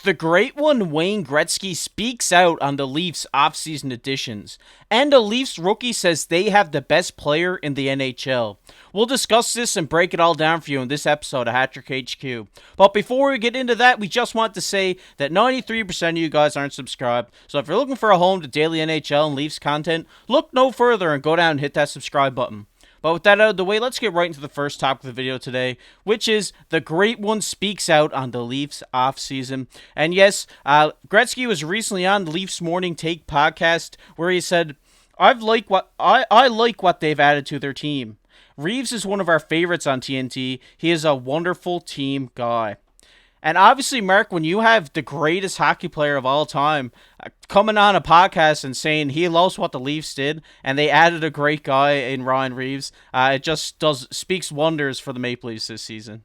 The great one Wayne Gretzky speaks out on the Leafs offseason additions, and the Leafs rookie says they have the best player in the NHL. We'll discuss this and break it all down for you in this episode of Hattrick HQ. But before we get into that, we just want to say that 93% of you guys aren't subscribed, so if you're looking for a home to daily NHL and Leafs content, look no further and go down and hit that subscribe button. But with that out of the way, let's get right into the first topic of the video today, which is the great one speaks out on the Leafs offseason. And yes, Gretzky was recently on the Leafs Morning Take podcast where he said, I like what they've added to their team. Reeves is one of our favorites on TNT. He is a wonderful team guy. And obviously, Mark, when you have the greatest hockey player of all time coming on a podcast and saying he loves what the Leafs did and they added a great guy in Ryan Reeves, it just speaks wonders for the Maple Leafs this season.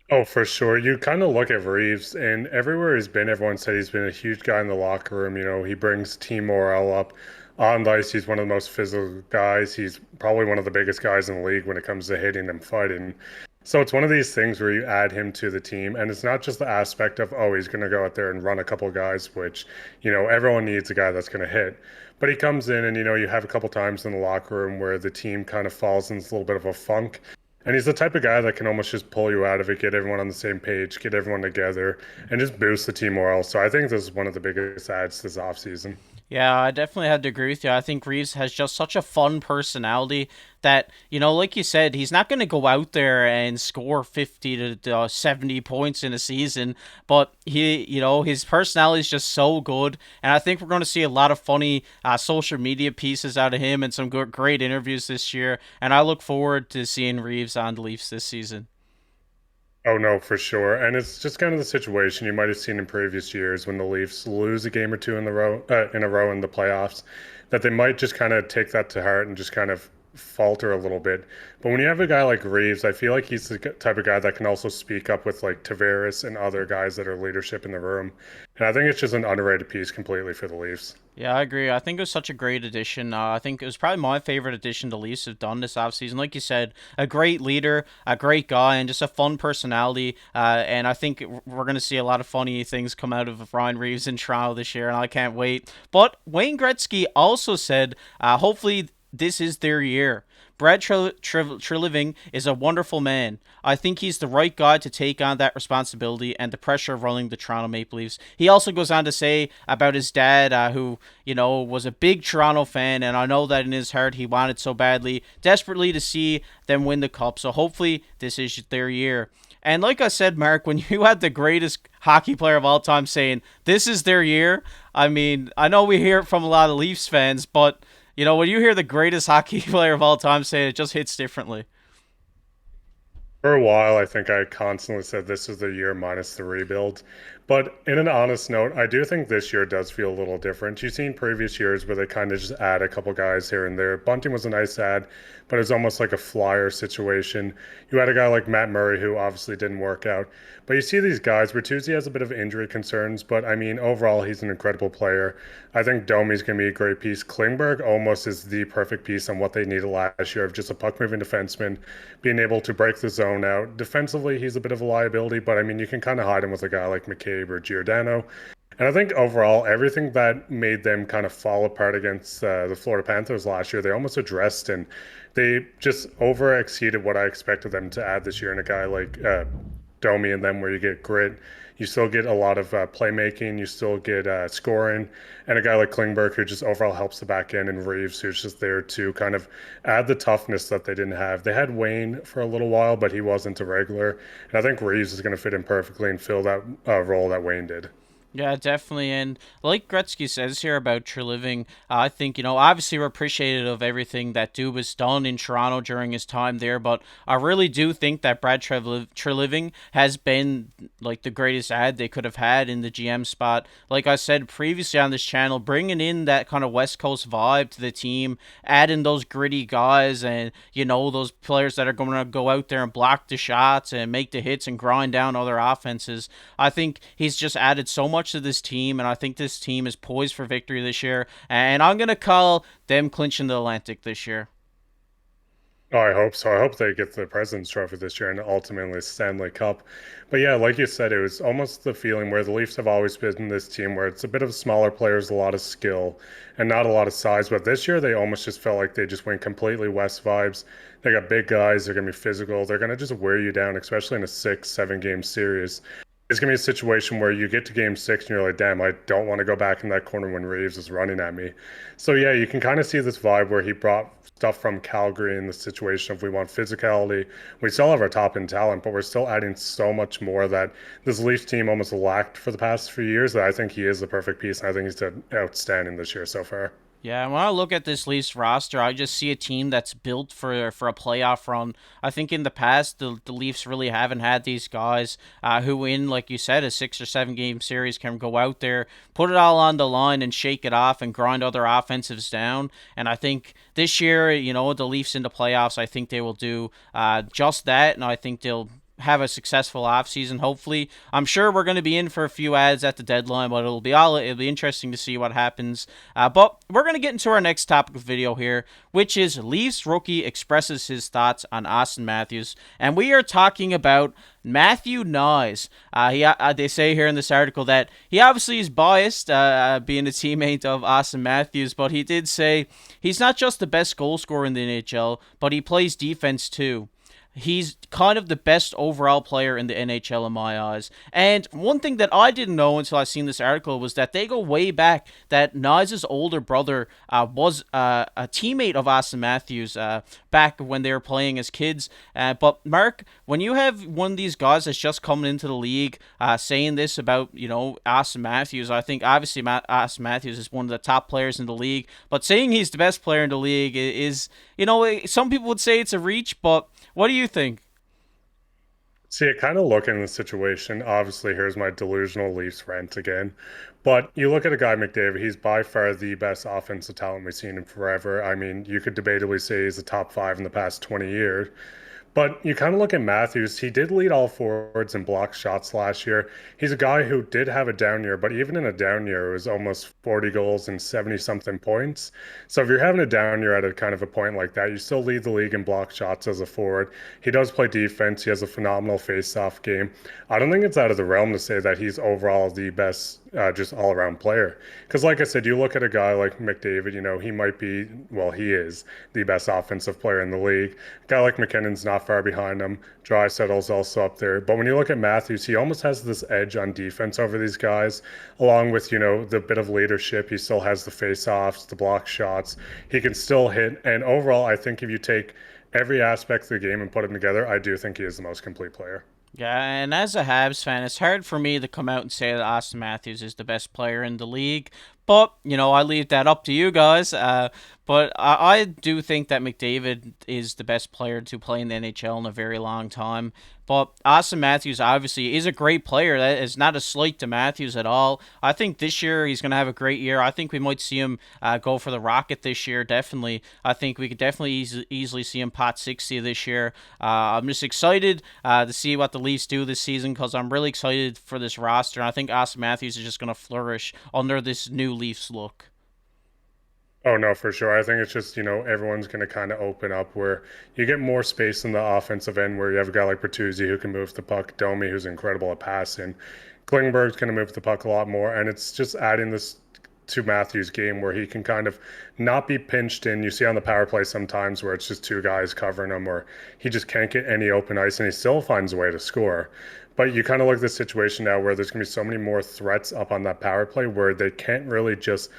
Oh, for sure. You kind of look at Reeves, and everywhere he's been, everyone said he's been a huge guy in the locker room. You know, he brings team morale up. On the ice, he's one of the most physical guys. He's probably one of the biggest guys in the league when it comes to hitting and fighting. So it's one of these things where you add him to the team, and it's not just the aspect of, oh, he's going to go out there and run a couple guys, which, everyone needs a guy that's going to hit. But he comes in, and, you have a couple times in the locker room where the team kind of falls into a little bit of a funk. And he's the type of guy that can almost just pull you out of it, get everyone on the same page, get everyone together, and just boost the team morale. So I think this is one of the biggest adds this offseason. Yeah, I definitely have to agree with you. I think Reeves has just such a fun personality that, like you said, he's not going to go out there and score 50 to 70 points in a season, but his personality is just so good. And I think we're going to see a lot of funny social media pieces out of him and some great interviews this year. And I look forward to seeing Reeves on the Leafs this season. Oh no, for sure. And it's just kind of the situation you might have seen in previous years when the Leafs lose a game or two in a row in the playoffs, that they might just kind of take that to heart and just kind of falter a little bit. But when you have a guy like Reeves, I feel like he's the type of guy that can also speak up with like Tavares and other guys that are leadership in the room. And I think it's just an underrated piece completely for the Leafs. Yeah, I agree. I think it was such a great addition. I think it was probably my favorite addition the Leafs have done this offseason. Like you said, a great leader, a great guy, and just a fun personality. And I think we're going to see a lot of funny things come out of Ryan Reeves in Toronto this year, and I can't wait. But Wayne Gretzky also said, hopefully this is their year. Brad Treliving is a wonderful man. I think he's the right guy to take on that responsibility and the pressure of running the Toronto Maple Leafs. He also goes on to say about his dad, who, was a big Toronto fan, and I know that in his heart he wanted so badly, desperately to see them win the cup. So hopefully this is their year. And like I said, Mark, when you had the greatest hockey player of all time saying this is their year, I mean, I know we hear it from a lot of Leafs fans, but when you hear the greatest hockey player of all time say it, it just hits differently. For a while, I think I constantly said this is the year minus the rebuild. But in an honest note, I do think this year does feel a little different. You've seen previous years where they kind of just add a couple guys here and there. Bunting was a nice add, but it was almost like a flyer situation. You had a guy like Matt Murray who obviously didn't work out. But you see these guys, Bertuzzi has a bit of injury concerns, but I mean, overall, he's an incredible player. I think Domi's going to be a great piece. Klingberg almost is the perfect piece on what they needed last year of just a puck moving defenseman, being able to break the zone out. Defensively, he's a bit of a liability, but I mean, you can kind of hide him with a guy like McCabe or Giordano. And I think overall, everything that made them kind of fall apart against the Florida Panthers last year, they almost addressed, and they just over exceeded what I expected them to add this year in a guy like Domi and them, where you get grit. You still get a lot of playmaking. You still get scoring. And a guy like Klingberg, who just overall helps the back end, and Reeves, who's just there to kind of add the toughness that they didn't have. They had Wayne for a little while, but he wasn't a regular. And I think Reeves is going to fit in perfectly and fill that role that Wayne did. Yeah, definitely. And like Gretzky says here about Treliving, I think, obviously we're appreciative of everything that Dube has done in Toronto during his time there, but I really do think that Brad Treliving has been like the greatest ad they could have had in the GM spot. Like I said previously on this channel, bringing in that kind of West Coast vibe to the team, adding those gritty guys and, those players that are going to go out there and block the shots and make the hits and grind down other offenses. I think he's just added so much to this team, and I think this team is poised for victory this year. And I'm going to call them clinching the Atlantic this year. Oh, I hope so. I hope they get the President's Trophy this year and ultimately Stanley Cup. But yeah, like you said, it was almost the feeling where the Leafs have always been this team where it's a bit of smaller players, a lot of skill, and not a lot of size. But this year, they almost just felt like they just went completely West vibes. They got big guys. They're going to be physical. They're going to just wear you down, especially in a 6, 7 game series. It's going to be a situation where you get to game 6 and you're like, damn, I don't want to go back in that corner when Reeves is running at me. So yeah, you can kind of see this vibe where he brought stuff from Calgary in the situation of we want physicality. We still have our top end talent, but we're still adding so much more that this Leafs team almost lacked for the past few years that I think he is the perfect piece, and I think he's done outstanding this year so far. Yeah, when I look at this Leafs roster, I just see a team that's built for a playoff run. I think in the past, the Leafs really haven't had these guys who, in like you said, a 6 or 7 game series can go out there, put it all on the line, and shake it off and grind other offensives down. And I think this year, the Leafs in the playoffs, I think they will do just that, and I think they'll have a successful offseason, hopefully. I'm sure we're going to be in for a few ads at the deadline, but it'll be interesting to see what happens. But we're going to get into our next topic of video here, which is Leafs rookie expresses his thoughts on Auston Matthews. And we are talking about Matthew Knies. They say here in this article that he obviously is biased, being a teammate of Auston Matthews, but he did say he's not just the best goal scorer in the NHL, but he plays defense too. He's kind of the best overall player in the NHL in my eyes. And one thing that I didn't know until I seen this article was that they go way back. That Nice's older brother was a teammate of Auston Matthews back when they were playing as kids. But Mark, when you have one of these guys that's just coming into the league saying this about Auston Matthews, I think obviously Auston Matthews is one of the top players in the league. But saying he's the best player in the league is some people would say it's a reach, but what do you think? See, it kind of looking at the situation. Obviously, here's my delusional Leafs rant again. But you look at a guy, McDavid, he's by far the best offensive talent we've seen in forever. I mean, you could debatably say he's the top five in the past 20 years. But you kind of look at Matthews. He did lead all forwards in block shots last year. He's a guy who did have a down year, but even in a down year, it was almost 40 goals and 70 something points. So if you're having a down year at a kind of a point like that, you still lead the league in block shots as a forward. He does play defense. He has a phenomenal face-off game. I don't think it's out of the realm to say that he's overall the best just all around player. Because, like I said, you look at a guy like McDavid, he might be, well, he is the best offensive player in the league. A guy like McKinnon's not far behind him. Drysaddle's also up there. But when you look at Matthews, he almost has this edge on defense over these guys, along with, the bit of leadership. He still has the face offs, the block shots. He can still hit. And overall, I think if you take every aspect of the game and put them together, I do think he is the most complete player. Yeah, and as a Habs fan, it's hard for me to come out and say that Auston Matthews is the best player in the league. But, I leave that up to you guys. But I do think that McDavid is the best player to play in the NHL in a very long time. But Auston Matthews obviously is a great player. That is not a slight to Matthews at all. I think this year he's going to have a great year. I think we might see him go for the Rocket this year, definitely. I think we could definitely easily see him pot 60 this year. I'm just excited to see what the Leafs do this season because I'm really excited for this roster. And I think Auston Matthews is just going to flourish under this new Leafs look. Oh no, for sure. I think it's just, everyone's going to kind of open up where you get more space in the offensive end where you have a guy like Bertuzzi who can move the puck, Domi who's incredible at passing. Klingberg's going to move the puck a lot more, and it's just adding this to Matthews' game where he can kind of not be pinched in. You see on the power play sometimes where it's just two guys covering him or he just can't get any open ice and he still finds a way to score. But you kind of look at this situation now where there's going to be so many more threats up on that power play where they can't really just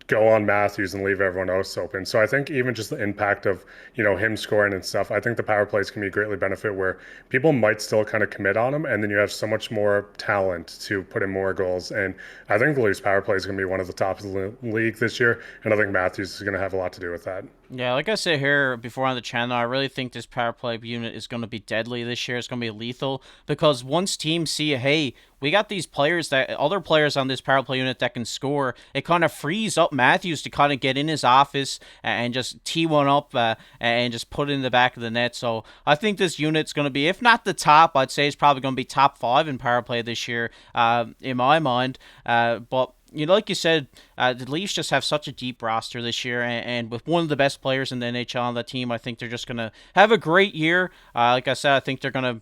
go on Matthews and leave everyone else open. So I think even just the impact of, him scoring and stuff, I think the power plays can be greatly benefit where people might still kind of commit on him and then you have so much more talent to put in more goals. And I think the Leafs power play is going to be one of the top of the league this year. And I think Matthews is going to have a lot to do with that. Yeah, like I said here before on the channel, I really think this power play unit is going to be deadly this year. It's going to be lethal because once teams see, hey, we got these players other players on this power play unit that can score, it kind of frees up Matthews to kind of get in his office and just tee one up and just put it in the back of the net. So I think this unit's going to be, if not the top, I'd say it's probably going to be top 5 in power play this year in my mind. But like you said, the Leafs just have such a deep roster this year, and with one of the best players in the NHL on the team, I think they're just gonna have a great year. Like I said, I think they're gonna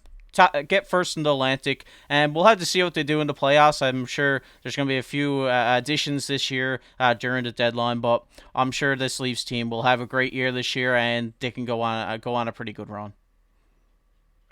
get first in the Atlantic, and we'll have to see what they do in the playoffs. I'm sure there's going to be a few additions this year during the deadline, but I'm sure this Leafs team will have a great year this year, and they can go on a pretty good run.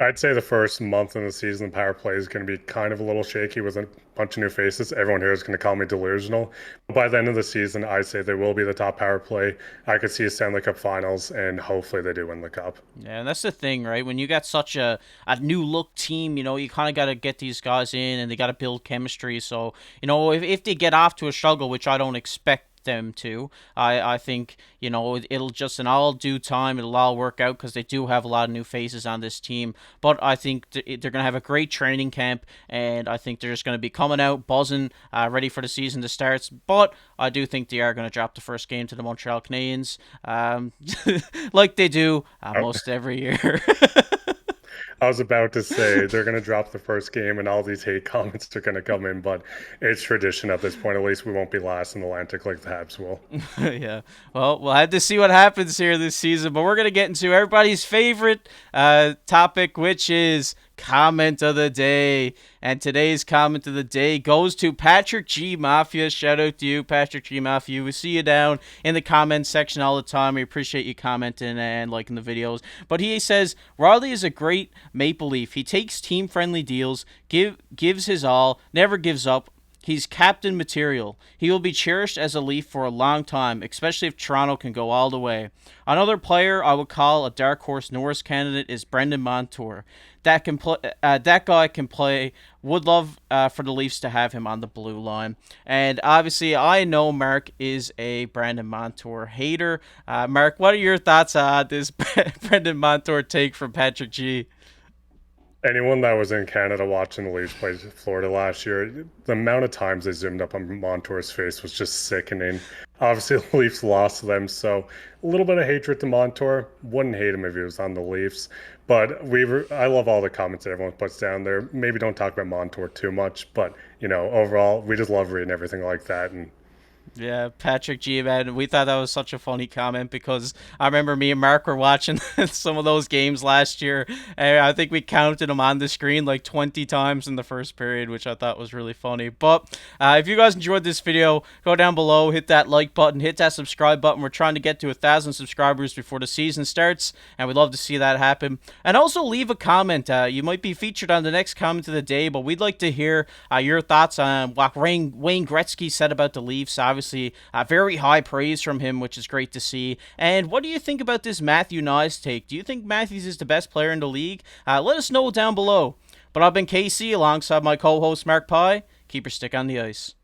I'd say the first month in the season, the power play is going to be kind of a little shaky with a bunch of new faces. Everyone here is going to call me delusional. But by the end of the season, I say they will be the top power play. I could see a Stanley Cup Finals, and hopefully they do win the cup. Yeah, and that's the thing, right? When you got such a new look team, you kind of got to get these guys in and they got to build chemistry. So, if they get off to a struggle, which I don't expect them to, I think, it'll just in all due time, it'll all work out because they do have a lot of new faces on this team. But I think they're going to have a great training camp, and I think they're just going to be coming out buzzing, ready for the season to start. But I do think they are going to drop the first game to the Montreal Canadiens, like they do Oh, most every year. I was about to say they're going to drop the first game, and all these hate comments are going to come in, but it's tradition at this point. At least we won't be last in the Atlantic like the Habs will. Yeah. Well, we'll have to see what happens here this season, but we're going to get into everybody's favorite topic, which is comment of the day. And today's comment of the day goes to Patrick G. Mafia. Shout out to you, Patrick G. Mafia. We see you down in the comments section all the time. We appreciate you commenting and liking the videos. But he says, Riley is a great Maple Leaf. He takes team-friendly deals, gives his all, never gives up. He's captain material. He will be cherished as a Leaf for a long time, especially if Toronto can go all the way. Another player I would call a dark horse Norris candidate is Brendan Montour. That guy can play. Would love for the Leafs to have him on the blue line. And obviously, I know Mark is a Brandon Montour hater. Mark, what are your thoughts on this Brendan Montour take from Patrick G? Anyone that was in Canada watching the Leafs play Florida last year, the amount of times they zoomed up on Montour's face was just sickening. Obviously, the Leafs lost to them, so a little bit of hatred to Montour. Wouldn't hate him if he was on the Leafs. But I love all the comments that everyone puts down there. Maybe don't talk about Montour too much, but overall, we just love reading everything like that. And Yeah, Patrick G, man, we thought that was such a funny comment because I remember me and Mark were watching some of those games last year, and I think we counted them on the screen like 20 times in the first period, which I thought was really funny. But if you guys enjoyed this video, go down below, hit that like button, hit that subscribe button. We're trying to get to 1,000 subscribers before the season starts, and we'd love to see that happen. And also leave a comment. You might be featured on the next comment of the day, but we'd like to hear your thoughts on what Wayne Gretzky said about the Leafs. Obviously, very high praise from him, which is great to see. And what do you think about this Matthew Knies take? Do you think Matthews is the best player in the league? Let us know down below. But I've been KC alongside my co-host Mark Pye. Keep your stick on the ice.